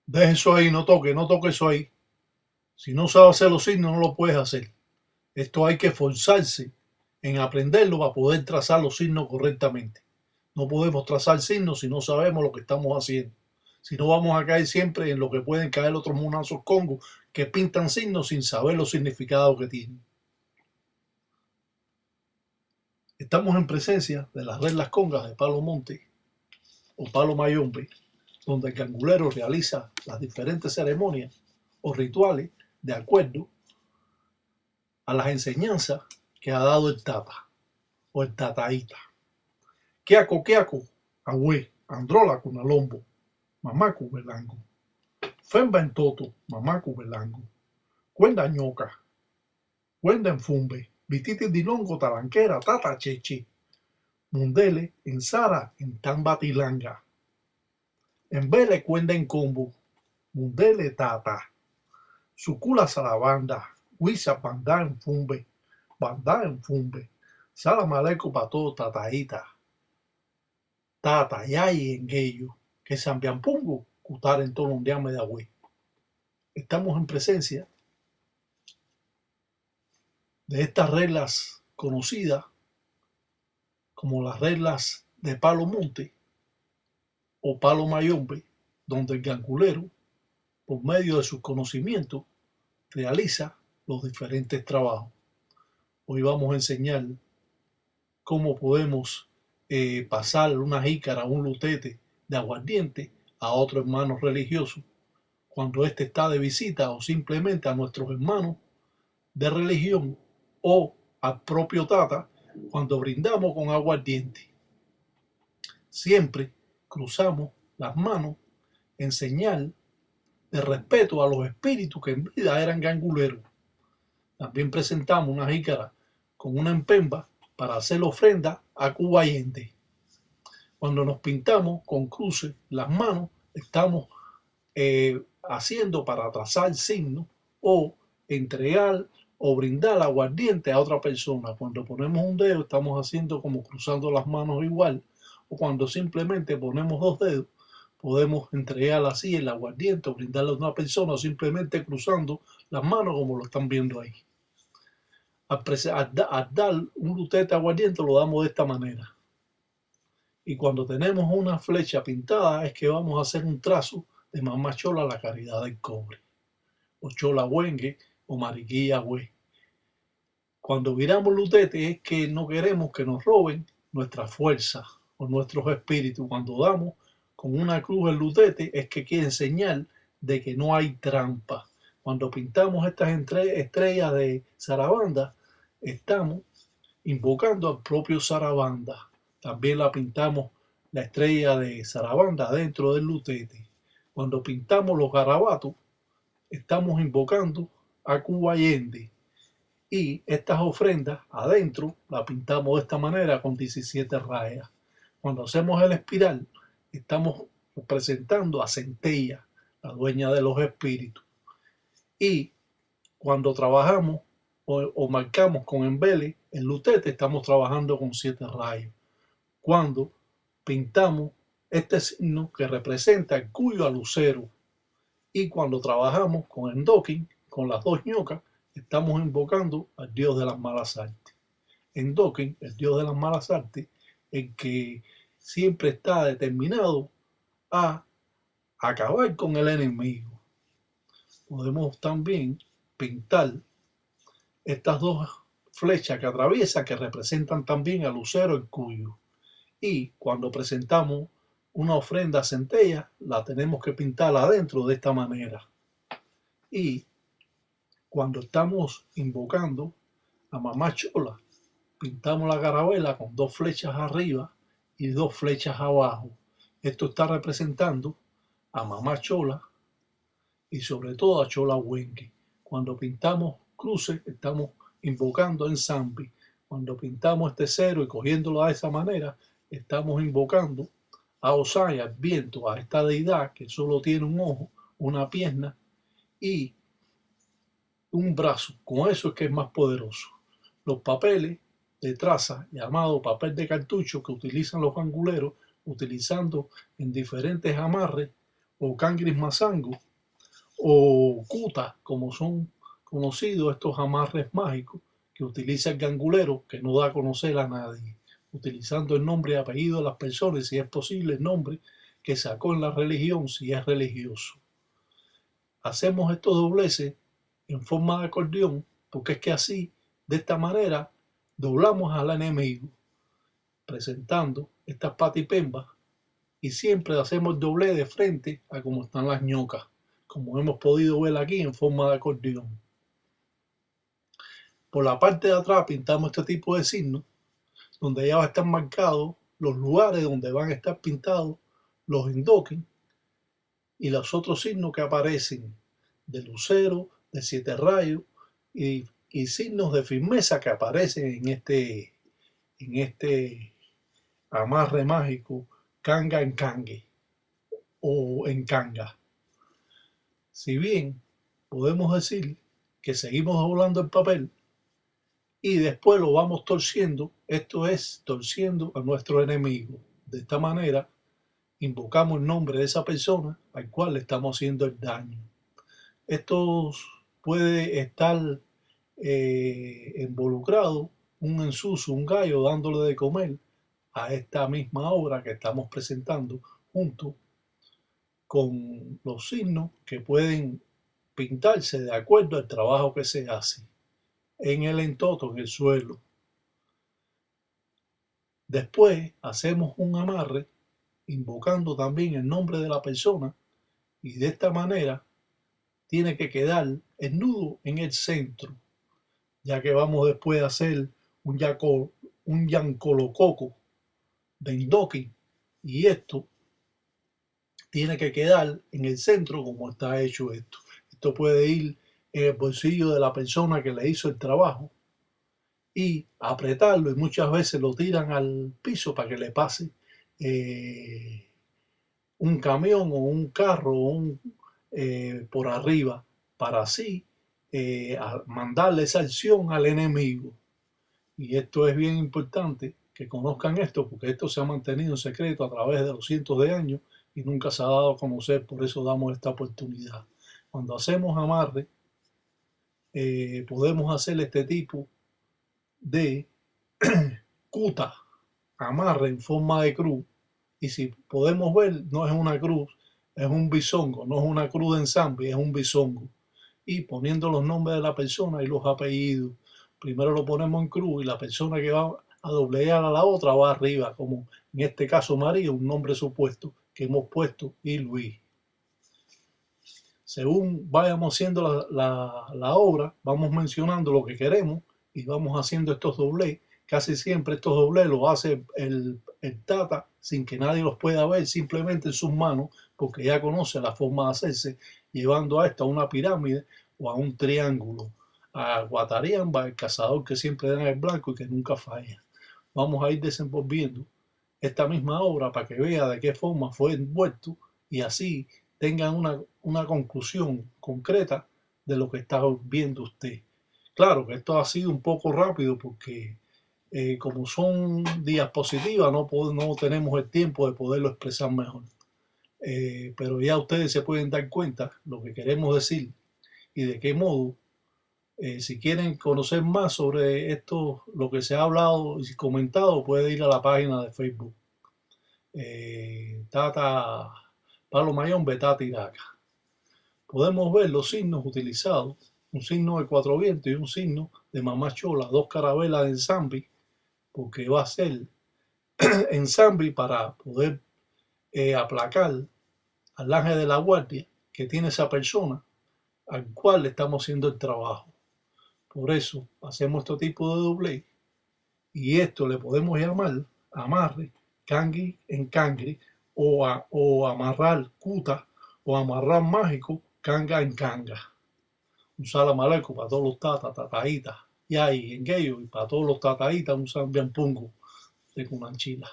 Deja eso ahí, no toque eso ahí. Si no sabes hacer los signos, no lo puedes hacer. Esto hay que esforzarse en aprenderlo para poder trazar los signos correctamente. No podemos trazar signos si no sabemos lo que estamos haciendo. Si no, vamos a caer siempre en lo que pueden caer otros monazos congos que pintan signos sin saber los significados que tienen. Estamos en presencia de las reglas congas de Palo Monte o Palo Mayombe, donde el cangulero realiza las diferentes ceremonias o rituales de acuerdo a las enseñanzas que ha dado el tata o el tataíta. Kiako, Agüe, Androla Cunalombo, Mamacu Belango, Femba en Toto, Mamacu Belango, Cuenda Ñoca, Cuenda en Fumbe, Vititi Dilongo, Talanquera, Tata Chechi, Mundele, en Sara, en Tambatilanga, en Vele, Cuenda en Combo, Mundele Tata, Sucula Sarabanda, Huiza Bandá en Fumbe, Bandá en Fumbe, Salamaleco Pato Tataíta, Tata Yay en Gueyo, que Sambiampungo, Cutar en Tolondiame de Agüe. Estamos en presencia de estas reglas conocidas como las reglas de Palo Monte o Palo Mayombe, donde el gangulero, por medio de sus conocimientos, realiza los diferentes trabajos. Hoy vamos a enseñar cómo podemos pasar una jícara, un lutete de aguardiente a otro hermano religioso cuando éste está de visita, o simplemente a nuestros hermanos de religión o al propio tata cuando brindamos con aguardiente. Siempre cruzamos las manos en señal de respeto a los espíritus que en vida eran ganguleros. También presentamos una jícara con una empemba para hacer ofrenda a Cubayente. Cuando nos pintamos con cruces las manos, estamos haciendo para trazar signos o entregar o brindar aguardiente a otra persona. Cuando ponemos un dedo, estamos haciendo como cruzando las manos igual, o cuando simplemente ponemos dos dedos, podemos entregar así el aguardiente o brindarle a una persona, o simplemente cruzando las manos como lo están viendo ahí. Al dar un lutete aguardiente lo damos de esta manera. Y cuando tenemos una flecha pintada es que vamos a hacer un trazo de Mamá Chola, la caridad del cobre, o Chola Huengue, o Mariquilla Hue. Cuando viramos lutete es que no queremos que nos roben nuestra fuerza o nuestros espíritus. Cuando damos con una cruz el lutete es que quiere enseñar de que no hay trampa. Cuando pintamos estas estrellas de Sarabanda, estamos invocando al propio Sarabanda. También la pintamos la estrella de Sarabanda dentro del lutete. Cuando pintamos los garabatos, estamos invocando a Cubayende. Y estas ofrendas adentro la pintamos de esta manera con 17 rayas. Cuando hacemos el espiral, estamos representando a Centella, la dueña de los espíritus. Y cuando trabajamos o marcamos con embele el lutete, estamos trabajando con 7 rayos. Cuando pintamos este signo que representa el cuyo a lucero, y cuando trabajamos con Endokin, con las dos ñocas, estamos invocando al dios de las malas artes. Endokin, el dios de las malas artes, el que siempre está determinado a acabar con el enemigo. Podemos también pintar estas dos flechas que atraviesan, que representan también al lucero el cuyo. Y cuando presentamos una ofrenda a centella, la tenemos que pintar adentro de esta manera. Y cuando estamos invocando a Mamá Chola, pintamos la carabela con dos flechas arriba y dos flechas abajo. Esto está representando a Mamá Chola y sobre todo a Chola Huenque. Cuando pintamos cruces, estamos invocando en Zambi. Cuando pintamos este cero y cogiéndolo de esa manera, estamos invocando a Osaya, al viento, a esta deidad que solo tiene un ojo, una pierna y un brazo. Con eso es que es más poderoso. Los papeles de traza, llamado papel de cartucho, que utilizan los anguleros, utilizando en diferentes amarres o cangris mazango, o cuta, como son conocidos estos amarres mágicos que utiliza el gangulero, que no da a conocer a nadie, utilizando el nombre y apellido de las personas, si es posible el nombre que sacó en la religión, si es religioso. Hacemos estos dobleces en forma de acordeón, porque es que así, de esta manera, doblamos al enemigo, presentando estas patipembas, y siempre hacemos el doble de frente a como están las ñocas, como hemos podido ver aquí en forma de acordeón. Por la parte de atrás pintamos este tipo de signos, donde ya va a estar marcados los lugares donde van a estar pintados los endoques y los otros signos que aparecen de lucero, de 7 rayos y signos de firmeza que aparecen en este amarre mágico canga en cangue o en canga. Si bien podemos decir que seguimos doblando el papel y después lo vamos torciendo, esto es torciendo a nuestro enemigo. De esta manera invocamos el nombre de esa persona al cual le estamos haciendo el daño. Esto puede estar involucrado un ensuso, un gallo dándole de comer a esta misma obra que estamos presentando junto con los signos que pueden pintarse de acuerdo al trabajo que se hace en el entoto, en el suelo. Después hacemos un amarre invocando también el nombre de la persona y de esta manera tiene que quedar el nudo en el centro, ya que vamos después a hacer un yancolococo de endoque y esto tiene que quedar en el centro como está hecho esto. Esto puede ir en el bolsillo de la persona que le hizo el trabajo y apretarlo y muchas veces lo tiran al piso para que le pase un camión o un carro por arriba para así mandarle esa acción al enemigo. Y esto es bien importante que conozcan esto porque esto se ha mantenido en secreto a través de los cientos de años y nunca se ha dado a conocer, por eso damos esta oportunidad. Cuando hacemos amarre, podemos hacer este tipo de cuta, amarre en forma de cruz, y si podemos ver, no es una cruz, es un bisongo, no es una cruz de ensamble, es un bisongo. Y poniendo los nombres de la persona y los apellidos, primero lo ponemos en cruz y la persona que va a doblegar a la otra va arriba, como en este caso María, un nombre supuesto que hemos puesto, y Luis. Según vayamos haciendo la obra, vamos mencionando lo que queremos y vamos haciendo estos doblez. Casi siempre estos doblez los hace el tata sin que nadie los pueda ver, simplemente en sus manos, porque ya conoce la forma de hacerse, llevando a esto a una pirámide o a un triángulo. A Guatariamba, el cazador que siempre da el blanco y que nunca falla. Vamos a ir desenvolviendo esta misma obra para que vea de qué forma fue envuelto y así tengan una conclusión concreta de lo que está viendo usted. Claro que esto ha sido un poco rápido porque como son diapositivas no tenemos el tiempo de poderlo expresar mejor. Pero ya ustedes se pueden dar cuenta lo que queremos decir y de qué modo. Si quieren conocer más sobre esto, lo que se ha hablado y comentado, puede ir a la página de Facebook. Tata Palo Mayón Betata Iraca. Podemos ver los signos utilizados, un signo de 4 vientos y un signo de mamá chola, 2 carabelas de ensamble, porque va a ser ensamble para poder aplacar al ángel de la guardia que tiene esa persona al cual le estamos haciendo el trabajo. Por eso hacemos este tipo de doblez y esto le podemos llamar amarre, cangri en cangri o amarrar cuta o amarrar mágico, canga en canga. Un salam aleikum para todos los tataitas y ahí en Gueyo y para todos los tataitas un sambian pungo de Cunanchila.